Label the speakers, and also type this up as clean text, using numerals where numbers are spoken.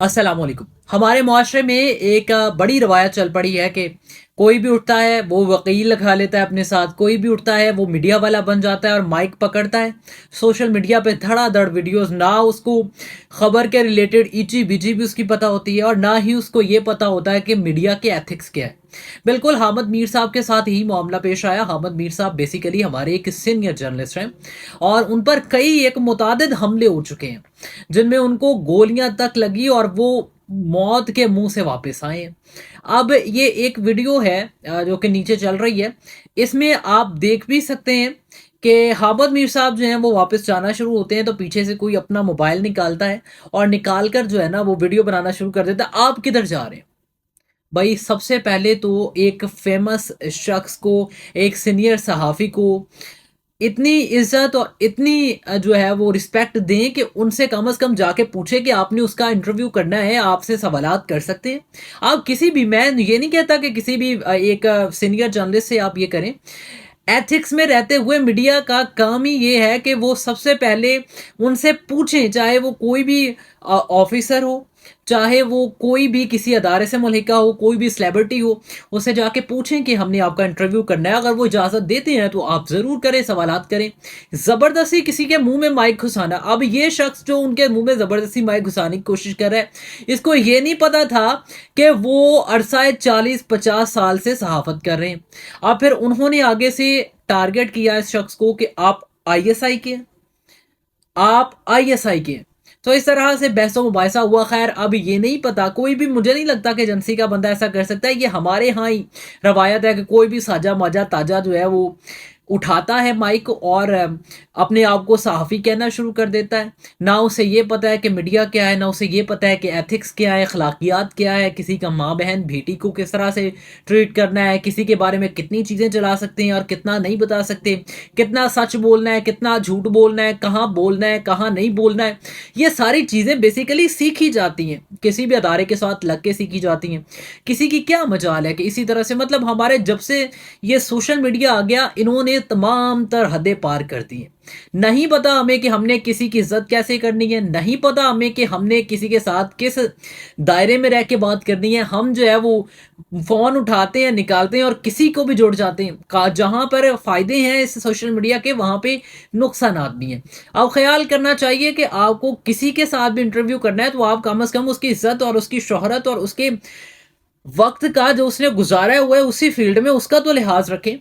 Speaker 1: अस्सलाम वालेकुम। हमारे मुआशरे में एक बड़ी रवायत चल पड़ी है कि कोई भी उठता है वो वकील लगा लेता है अपने साथ, कोई भी उठता है वो मीडिया वाला बन जाता है और माइक पकड़ता है सोशल मीडिया पे धड़ाधड़ वीडियोस। ना उसको खबर के रिलेटेड इची बिची भी उसकी पता होती है और ना ही उसको ये पता होता है कि मीडिया के एथिक्स क्या है। बिल्कुल हामिद मीर साहब के साथ ही मामला पेश आया। हामिद मीर साहब बेसिकली हमारे एक सीनियर जर्नलिस्ट हैं और उन पर कई एक मुतादिद हमले हो चुके हैं जिनमें उनको गोलियां तक लगी और वो मौत के मुंह से वापस आए हैं। अब ये एक वीडियो है जो कि नीचे चल रही है। इसमें आप देख भी सकते हैं कि हामिद मीर साहब जो हैं वो वापस जाना शुरू होते हैं तो पीछे से कोई अपना मोबाइल निकालता है और निकाल कर जो है ना वो वीडियो बनाना शुरू कर देता है। आप किधर जा रहे हैं भाई? सबसे पहले तो एक फेमस शख्स को, एक सीनियर सहाफ़ी को इतनी इज्जत और इतनी जो है वो रिस्पेक्ट दें कि उनसे कम से कम जाके पूछे कि आपने उसका इंटरव्यू करना है, आपसे सवालात कर सकते हैं। आप किसी भी, मैं ये नहीं कहता कि किसी भी एक सीनियर जर्नलिस्ट से आप ये करें। एथिक्स में रहते हुए मीडिया का काम ही ये है कि वो सबसे पहले उनसे पूछें, चाहे वो कोई भी ऑफिसर हो, चाहे वो कोई भी किसी अदारे से मुल्हिका हो, कोई भी सेलिब्रिटी हो, उससे जाके पूछें कि हमने आपका इंटरव्यू करना है। अगर वो इजाज़त देते हैं तो आप ज़रूर करें, सवालात करें। ज़बरदस्ती किसी के मुंह में माइक घुसाना, अब ये शख्स जो उनके मुंह में ज़बरदस्ती माइक घुसाने की कोशिश कर रहा है, इसको ये नहीं पता था कि वो अरसाए 40-50 साल से सहाफ़त कर रहे हैं। अब फिर उन्होंने आगे से टारगेट किया इस शख्स को कि आप आईएसआई के हैं, आप आईएसआई के हैं। तो इस तरह से बहसो मुबाहिसा हुआ। खैर अब ये नहीं पता, कोई भी, मुझे नहीं लगता कि एजेंसी का बंदा ऐसा कर सकता है। ये हमारे यहाँ ही रवायत है कि कोई भी साजा माजा ताजा जो है वो उठाता है माइक और अपने आप को सहाफ़ी कहना शुरू कर देता है। ना उसे ये पता है कि मीडिया क्या है, ना उसे ये पता है कि एथिक्स क्या है, अखलाकियात क्या है, किसी का माँ बहन बेटी को किस तरह से ट्रीट करना है, किसी के बारे में कितनी चीज़ें चला सकते हैं और कितना नहीं बता सकते, कितना सच बोलना है, कितना झूठ बोलना है, कहाँ बोलना है, कहाँ नहीं बोलना है। ये सारी चीज़ें बेसिकली सीखी जाती हैं, किसी भी अदारे के साथ लग के सीखी जाती हैं। किसी की क्या मजाल है कि इसी तरह से, मतलब हमारे जब से ये सोशल मीडिया आ गया इन्होंने तमाम तर हदें पार कर दी हैं। नहीं पता हमें कि हमने किसी की इज्जत कैसे करनी है, नहीं पता हमें कि हमने किसी के साथ किस दायरे में रह के बात करनी है। हम जो है वो फोन उठाते हैं, निकालते हैं और किसी को भी जुड़ जाते हैं। जहां पर फायदे हैं इस सोशल मीडिया के, वहां पे नुकसानात भी हैं। अब ख्याल करना चाहिए कि आपको किसी के साथ भी इंटरव्यू करना है तो आप कम से कम उसकी इज्जत और उसकी शोहरत और उसके वक्त का जो उसने गुजारा हुआ है उसी फील्ड में, उसका तो लिहाज रखें।